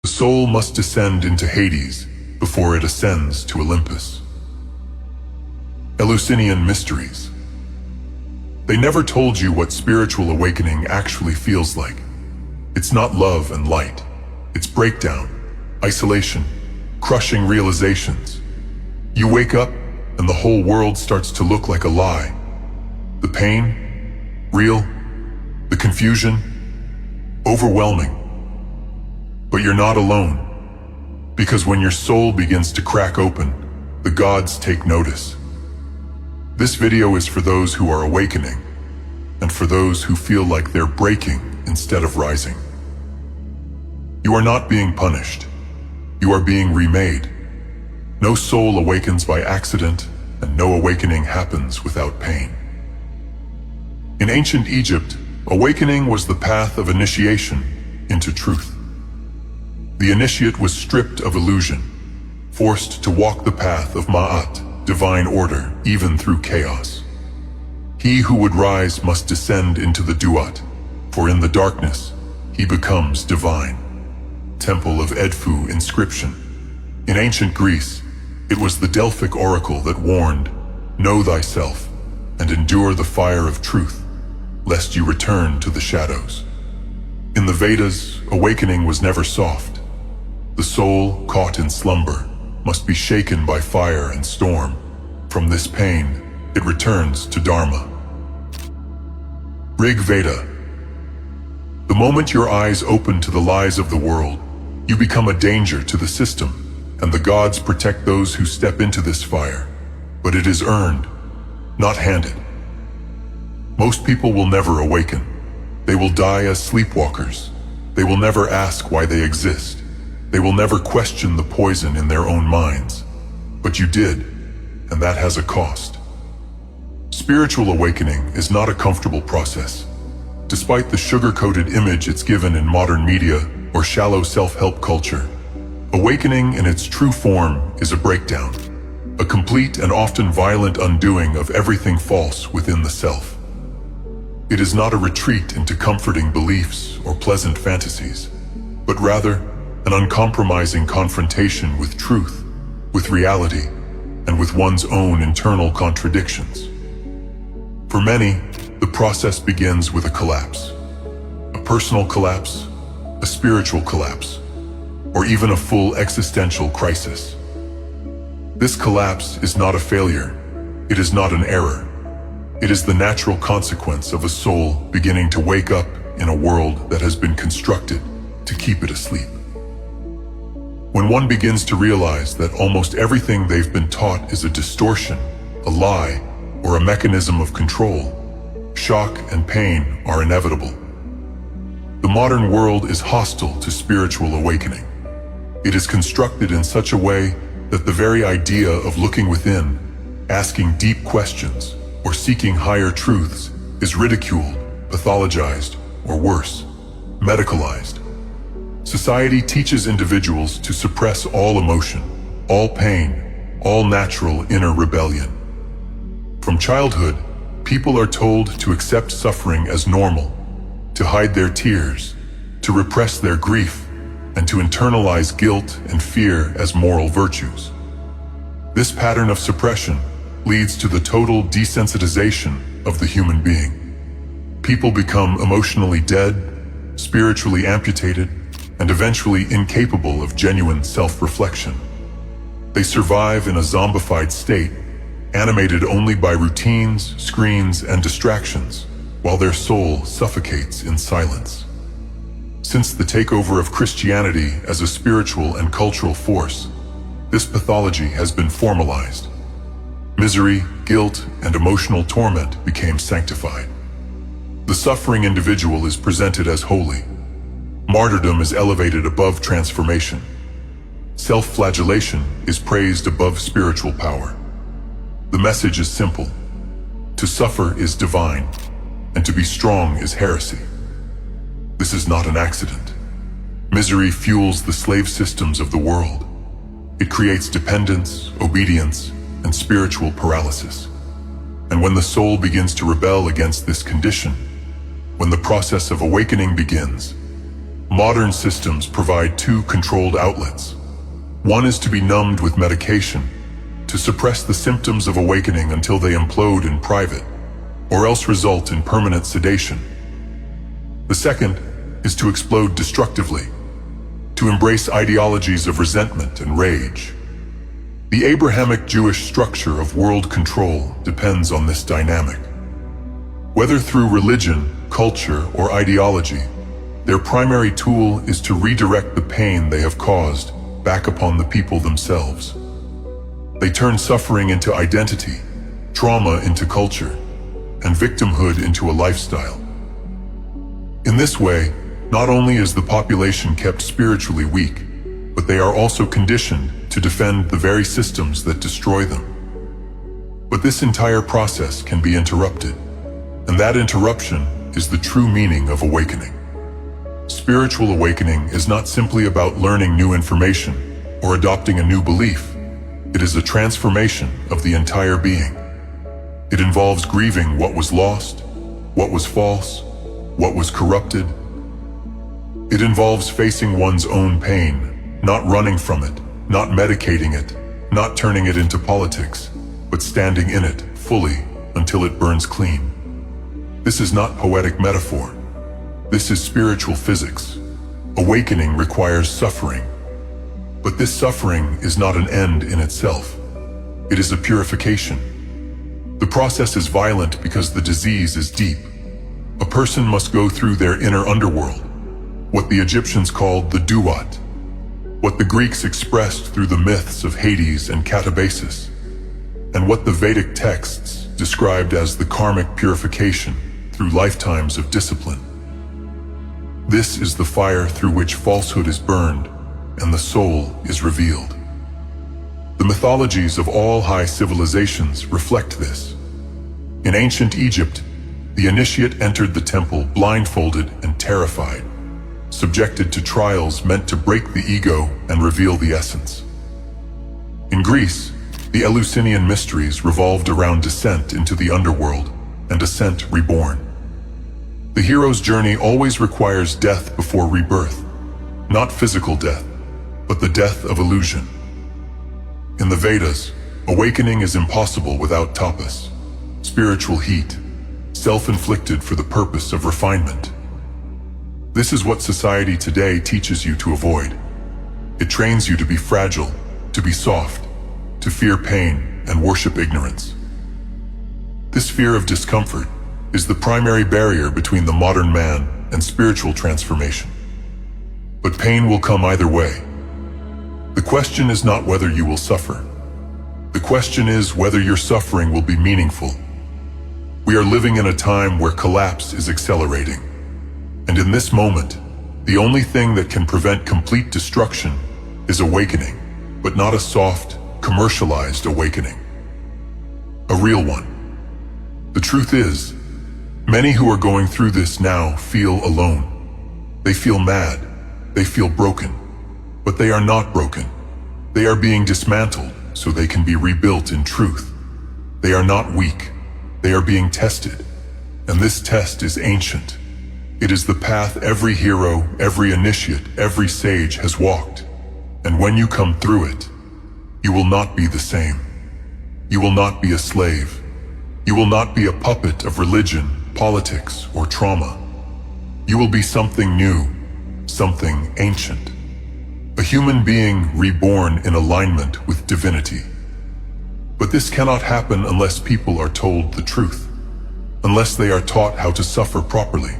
The soul must descend into Hades before it ascends to Olympus. Eleusinian mysteries. They never told you what spiritual awakening actually feels like. It's not love and light. It's breakdown, isolation, crushing realizations. You wake up and the whole world starts to look like a lie. The pain, real. The confusion, overwhelming. But you're not alone, because when your soul begins to crack open, the gods take notice. This video is for those who are awakening, and for those who feel like they're breaking instead of rising. You are not being punished. You are being remade. No soul awakens by accident, and no awakening happens without pain. In ancient Egypt, awakening was the path of initiation into truth. The initiate was stripped of illusion, forced to walk the path of Ma'at, divine order, even through chaos. He who would rise must descend into the Duat, for in the darkness, he becomes divine. Temple of Edfu inscription. In ancient Greece, it was the Delphic oracle that warned, "Know thyself, and endure the fire of truth, lest you return to the shadows." In the Vedas, awakening was never soft. The soul, caught in slumber, must be shaken by fire and storm. From this pain, it returns to Dharma. Rig Veda. The moment your eyes open to the lies of the world, you become a danger to the system, and the gods protect those who step into this fire. But it is earned, not handed. Most people will never awaken. They will die as sleepwalkers. They will never ask why they exist. They will never question the poison in their own minds. But you did, and that has a cost. Spiritual awakening is not a comfortable process. Despite the sugar-coated image it's given in modern media or shallow self-help culture, awakening in its true form is a breakdown, a complete and often violent undoing of everything false within the self. It is not a retreat into comforting beliefs or pleasant fantasies, but rather an uncompromising confrontation with truth, with reality, and with one's own internal contradictions. For many, the process begins with a collapse. A personal collapse, a spiritual collapse, or even a full existential crisis. This collapse is not a failure. It is not an error. It is the natural consequence of a soul beginning to wake up in a world that has been constructed to keep it asleep. When one begins to realize that almost everything they've been taught is a distortion, a lie, or a mechanism of control, shock and pain are inevitable. The modern world is hostile to spiritual awakening. It is constructed in such a way that the very idea of looking within, asking deep questions, or seeking higher truths is ridiculed, pathologized, or worse, medicalized. Society teaches individuals to suppress all emotion, all pain, all natural inner rebellion. From childhood, people are told to accept suffering as normal, to hide their tears, to repress their grief, and to internalize guilt and fear as moral virtues. This pattern of suppression leads to the total desensitization of the human being. People become emotionally dead, spiritually amputated, and eventually incapable of genuine self-reflection. They survive in a zombified state, animated only by routines, screens, and distractions, while their soul suffocates in silence. Since the takeover of Christianity as a spiritual and cultural force, this pathology has been formalized. Misery, guilt, and emotional torment became sanctified. The suffering individual is presented as holy. Martyrdom is elevated above transformation. Self-flagellation is praised above spiritual power. The message is simple. To suffer is divine, and to be strong is heresy. This is not an accident. Misery fuels the slave systems of the world. It creates dependence, obedience, and spiritual paralysis. And when the soul begins to rebel against this condition, when the process of awakening begins, Modern systems provide two controlled outlets. One is to be numbed with medication, to suppress the symptoms of awakening until they implode in private, or else result in permanent sedation. The second is to explode destructively, to embrace ideologies of resentment and rage. The Abrahamic Jewish structure of world control depends on this dynamic. Whether through religion, culture, or ideology, their primary tool is to redirect the pain they have caused back upon the people themselves. They turn suffering into identity, trauma into culture, and victimhood into a lifestyle. In this way, not only is the population kept spiritually weak, but they are also conditioned to defend the very systems that destroy them. But this entire process can be interrupted, and that interruption is the true meaning of awakening. Spiritual awakening is not simply about learning new information or adopting a new belief. It is a transformation of the entire being. It involves grieving what was lost, what was false, what was corrupted. It involves facing one's own pain, not running from it, not medicating it, not turning it into politics, but standing in it fully until it burns clean. This is not poetic metaphor. This is spiritual physics. Awakening requires suffering. But this suffering is not an end in itself. It is a purification. The process is violent because the disease is deep. A person must go through their inner underworld, what the Egyptians called the duat, what the Greeks expressed through the myths of Hades and Catabasis, and what the Vedic texts described as the karmic purification through lifetimes of discipline. This is the fire through which falsehood is burned and the soul is revealed. The mythologies of all high civilizations reflect this. In ancient Egypt, the initiate entered the temple blindfolded and terrified, subjected to trials meant to break the ego and reveal the essence. In Greece, the Eleusinian mysteries revolved around descent into the underworld and ascent reborn. The hero's journey always requires death before rebirth, not physical death, but the death of illusion. In the Vedas, awakening is impossible without tapas, spiritual heat, self-inflicted for the purpose of refinement. This is what society today teaches you to avoid. It trains you to be fragile, to be soft, to fear pain and worship ignorance. This fear of discomfort is the primary barrier between the modern man and spiritual transformation. But pain will come either way. The question is not whether you will suffer. The question is whether your suffering will be meaningful. We are living in a time where collapse is accelerating. And in this moment, the only thing that can prevent complete destruction is awakening, but not a soft, commercialized awakening. A real one. The truth is, many who are going through this now feel alone. They feel mad. They feel broken. But they are not broken. They are being dismantled so they can be rebuilt in truth. They are not weak. They are being tested. And this test is ancient. It is the path every hero, every initiate, every sage has walked. And when you come through it, you will not be the same. You will not be a slave. You will not be a puppet of religion, politics, or trauma. You will be something new, something ancient. A human being reborn in alignment with divinity. But this cannot happen unless people are told the truth, unless they are taught how to suffer properly,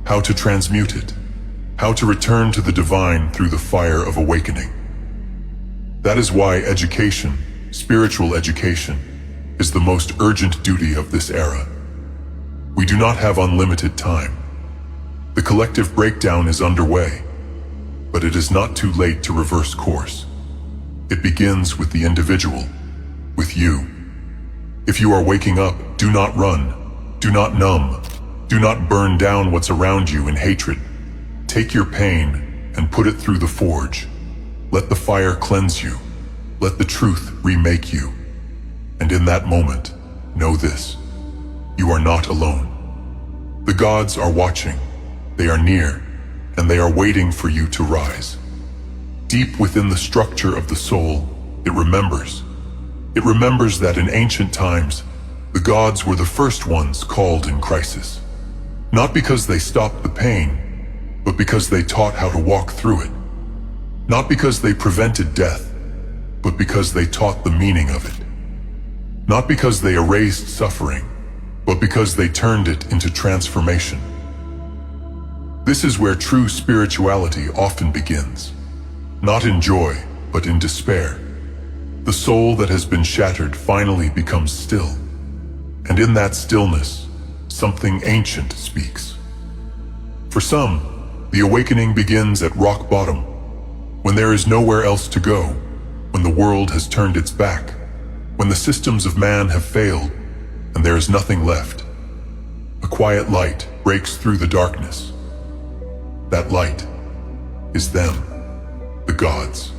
how to transmute it, how to return to the divine through the fire of awakening. That is why education, spiritual education, is the most urgent duty of this era. We do not have unlimited time. The collective breakdown is underway, but it is not too late to reverse course. It begins with the individual, with you. If you are waking up, do not run, do not numb, do not burn down what's around you in hatred. Take your pain and put it through the forge. Let the fire cleanse you. Let the truth remake you. And in that moment, know this: you are not alone. The gods are watching. They are near. and they are waiting for you to rise. Deep within the structure of the soul, it remembers. It remembers that in ancient times, the gods were the first ones called in crisis. Not because they stopped the pain, but because they taught how to walk through it. Not because they prevented death, but because they taught the meaning of it. Not because they erased suffering, but because they turned it into transformation. This is where true spirituality often begins. Not in joy, but in despair. The soul that has been shattered finally becomes still. And in that stillness, something ancient speaks. For some, the awakening begins at rock bottom, when there is nowhere else to go, when the world has turned its back, when the systems of man have failed, and there is nothing left. A quiet light breaks through the darkness. That light is them, the gods.